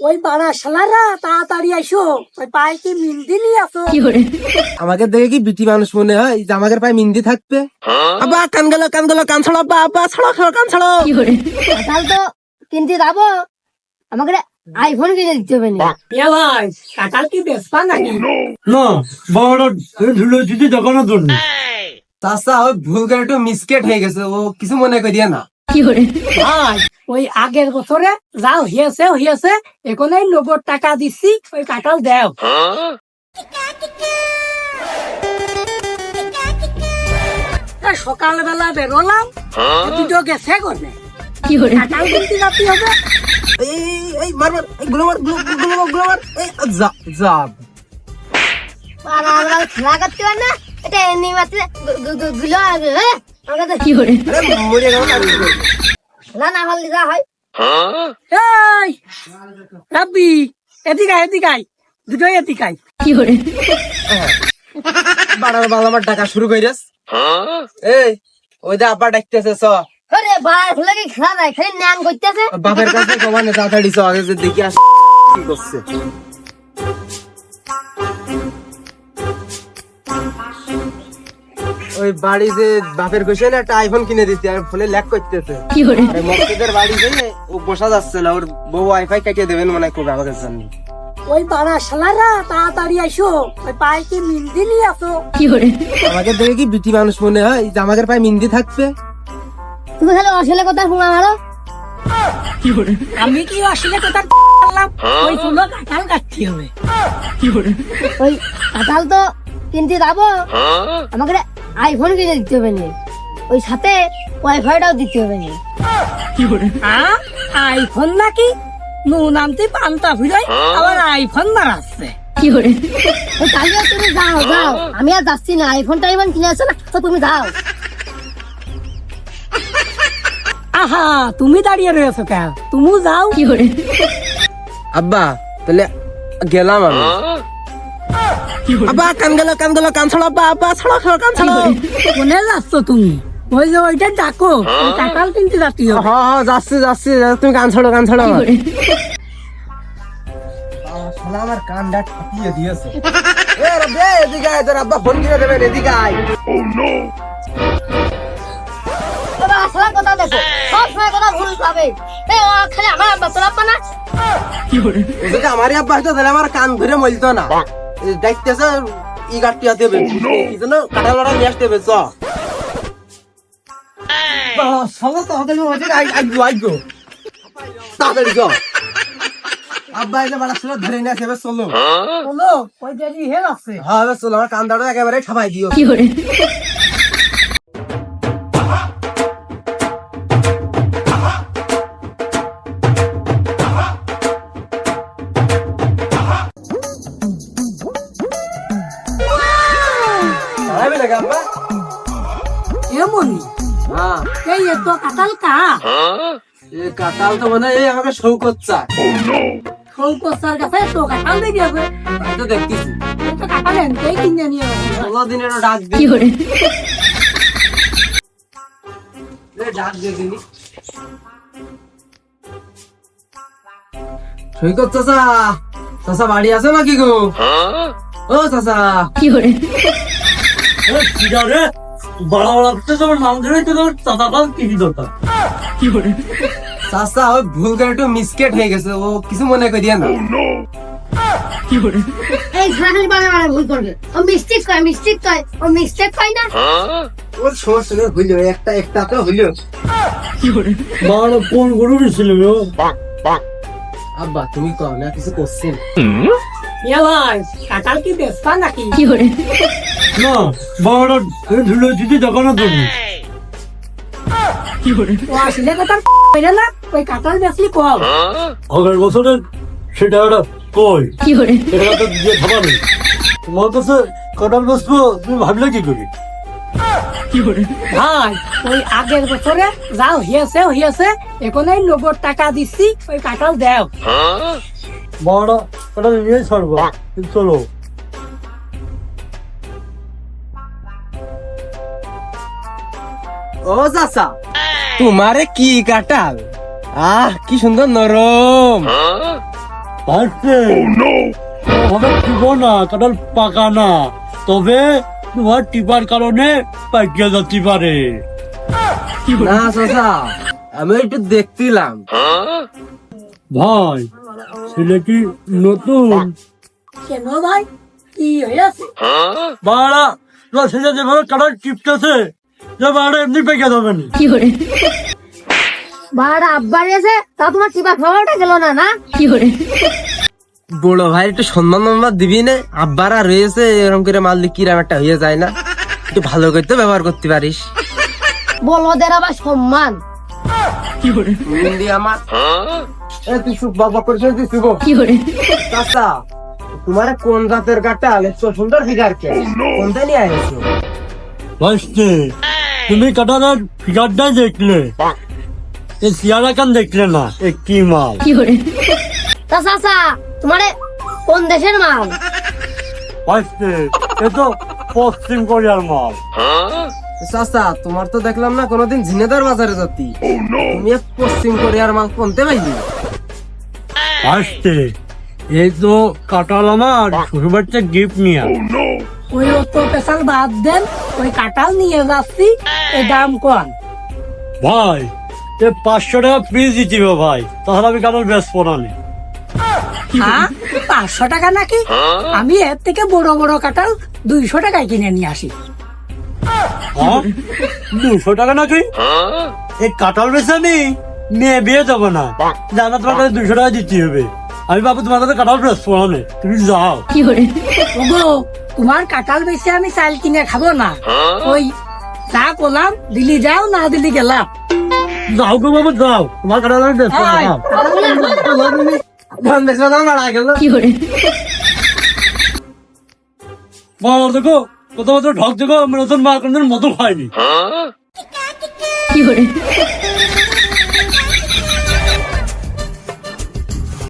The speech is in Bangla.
ওই বাড়া শালারা তাড়াতাড়ি আইসো, ওই পায়ে কি মিন্দি নিয়ে আসো। আমাকে দেখে কি বিটি মানুষ মনে হয় যে আমাদের পায়ে মিন্দি থাকবে? আব্বা কান গেল কান ছাড়ো, আব্বা আব্বা ছাড়ো কান ছাড়ো। কাঁঠাল তো কিনতে যাবো, আমাকে আইফোন কিনে দিতে হবে না। এ ভাই কাঁঠাল কি বেচবা নাকি? না বাবাটা ধুলো দিতে দোকানে ধরুন। চাচা ওই ভুল করে একটু মিসকেট হয়ে গেছে, ও কিছু মনে করিয়া না। ভাই ওই আগের বছরে যা হইয়াছে এখন এই 90 টাকা দিচ্ছি, ওই কাঁঠাল দেও। সকালবেলা বেরোলাম, দুটো গেছে কোনে কাঁঠাল কিনতে যাতে হবে। এই মার গুলো মার এই যা যা। আমরা খেলা করতে পারি না, এটা এমনি মাত্র গুলো আমাকে আরে মরে গেল আর কি করব? খেলা না হলে যা হয়। এই রাব্বি এদিকে আয়, দুটোই এদিকে আয়। বাড়ার বাল আমার ডাকা শুরু কইরাস। এই ওই দা আব্বা ডাকতেছে, চ আরে ভাই হলে কি খেলা নাই, খালি ন্যাং করতেছে। বাপের কাছে কমানে তাড়াতাড়ি চ, আগে যে দেখি আস কি করছে। ওই বাড়ি যে বাপের কইছে না একটা আইফোন কিনে দিতে, আর ফোনে ল্যাক করতেছে। আরে মক্কেদের বাড়ি যে ও বসা যাচ্ছে না, ওর বউ ওয়াইফাই কাটিয়ে দেবেন মনে হয় খুব আমাদের জন্য। ওই বাড়া শালারা তাড়াতাড়ি আইসো, ওই পায়ে কি মিন্দি নিয়ে আসো। আমাকে দেখে কি বিটি মানুষ মনে হয় যে আমাদের পায়ে মিন্দি থাকবে? তুমি খালি অশালে কথা শোনা মারো। আমি কি আসলে কথা বললাম? ওই ফুলো কাঁঠাল কাটতে হবে। ওই কাঁঠাল তো কিনতে যাবো, আমাকে আইফোন কিনে দিতে হবে না, ওই সাথে ওয়াইফাইটাও দিতে হবে না। আইফোন নাকি? নুন আনতে পান্তা ফিরাই আবার আইফোন মারাচ্ছে। ওই তাহলে তুমি যাও, আমি আর যাচ্ছি না, আইফোন টাইফোন কিনে আসো না তো তুমি যাও। আহা তুমি দাঁড়িয়ে রয়েছো কেন? তুমি যাও। আব্বা তাহলে গেলাম আমি। আব্বা কান গেল কান ছাড়ো, আব্বা আব্বা ছাড়ো কান ছাড়ো। কোনে যাচ্ছ তুমি? ওই যে ওইটা ডাকো, ওই কাঁঠাল কিনতে যাচ্ছি। হ্যাঁ যাচ্ছি, তুমি কান ছাড়ো আমার। শালা আমার কানটা ঠাপিয়ে দিয়েছে। এ রব্বে এদিকে আয়, তোর আব্বা ফোন কিনে দেবেন, এদিকে আয়। তোরা আসলে কথা দেখো, সব সময় কথা ভুল পাবে। এই ও খালি আমার আব্বা, তোর আব্বা না। এদিকে আমারই আব্বা হয়তো তাহলে আমার কান ধরে মলতো না। দেখতেছে ই গাড়িয়া দেবে, কি যেন কাঁঠাল লড়া নিয়ে আসতে হবে। চ তাড়াতাড়ি চ। আব্বা এসে বাড়া ছিল ধরে নিয়ে আসে, এবার চলো। বলো ওই দেরি হে আছে। হ্যাঁ এবার চলো, আমার কান দাঁড়ো একেবারে ঠাপাই দিও। এমনই হ্যাঁ এই এত কাঁঠাল কা এই কাঁঠাল তো মনে হয় এই আমাকে শৌকত চায়। সৌকসার কাছে তো কাঁঠাল দিয়ে যাবে। তাই তো দেখতেছি। তো কাঁঠাল এনতেই কিনে নিয়ে যাবে। 16 দিনের ডাক দিই। ডাক দিয়ে দিনি। সৈকত চাচা বাড়ি আছে নাকি গো? ও চাচা রে বড় লাগছে, তোমার নাম ধরে তো তোমার চাচা কাল কি দরকার? চাচা ওই ভুল করে একটু মিসকেট হয়ে গেছে, ও কিছু মনে করিয়া না। এই খালি বারে ভুল করবে, ও মিস্টেক কয়, ও মিস্টেক পায় না। ওর সমস্যা নেই, হইলো একটা তো হইলো। বাবা কোন গরু ছিল? আব্বা তুমি কও না, কিছু করছেন? এ ভাই কাঁঠাল কি বেচবা নাকি? না বাবাটা ধুলো দিতে দোকানে ধরুন। ও আসলে কথা কইরে না, ওই কাঁঠাল বেচলি কও। আগের বছরের সেটা একটা কই, এটা তো দিয়ে খাবার নেই। তোমার কাছে কাঁঠাল বসবো, তুমি ভাবলে কি করি? ভাই ওই আগের বছরে যা হইয়াছে এখন এই 90 টাকা দিচ্ছি, ওই কাঁঠাল দেও। বাবাটা কাঁঠাল নিয়ে ছাড়বো, চলো। ও চাচা তোমারে কি কাঁঠাল, কি সুন্দর নরম। পারছে হবে টিপো না, কাঁঠাল পাকা না, তবে তোমার টিপার কারণে পাকিয়ে যেতে পারে। না চাচা, আমি একটু দেখছিলাম। ভাই ছেলে কি নতুন? কেন ভাই, কি হয়েছে? বাড়া তোমার ছেলে যেভাবে কাঁঠাল টিপতেছে, যে বাড়া এমনি পেকে যাবেন। বাড়া আব্বার এসে তা তোমার চিপা খাওয়াটা গেল না না? বড় ভাই একটু সম্মান দিবি না? আব্বারা রয়েছে এরকম করে মারলে কিরাম একটা হয়ে যায় না? একটু ভালো করে তো ব্যবহার করতে পারিস। বলদের আবার সম্মান। হিন্দি আমার তুই চুপ বাবা করেছিস, তুই চুপ। চাচা, তোমার কোন জাতের কাঁঠাল এত সুন্দর ফিগার কে কোনটা নিয়ে আসছো? বুঝতে তুমি কাঁঠালের ফিগারটাই দেখলে, এই চেয়ারা কান দেখলে না, এ কি মাল? তা চাচা তোমারে কোন দেশের মাল? বুঝতে এ তো পশ্চিম কোরিয়ার মাল। চাচা, তোমার তো দেখলাম না কোনোদিন ঝিনেদার বাজারে যাতি, তুমি এক পশ্চিম কোরিয়ার মাল কোনতে পাইলি? বুঝতে এই তো কাঁঠাল আমার শ্বশুরবাড়িতে গিফট নিয়ে। ওই অত পেশাল বাদ দেন, ওই কাঁঠাল নিয়ে যাচ্ছি, এই দাম কম। ভাই এ 500 টাকা ফ্রি দিতে ভাই, তাহলে আমি কাঁঠাল বেচবো না। হ্যাঁ, 500 টাকা নাকি? আমি এর থেকে বড় বড় কাঁঠাল 200 টাকায় কিনে নিয়ে আসি। 200 টাকা নাকি? এই কাঁঠাল বেচে আমি মেয়ে বিয়ে দেবো না, জানা তোমার কাছে 200 টাকা দিতে হবে। আমি বাবু তোমার কাছে কাঁঠাল বেচবো না, তুমি যাও। ওগো, তোমার কাঁঠাল বেশি আমি চাল কিনে খাবো না। ওই যা করলাম, দিলি যাও, না দিলি গেলাম। যাও গো বাবু যাও, তোমার কাঁঠাল আমি বেচবো না। এই, যাও। বাবা দেখো কত বছর ঢক দেখো, আমি নতুন মা কোনদিন মতো খাইনি।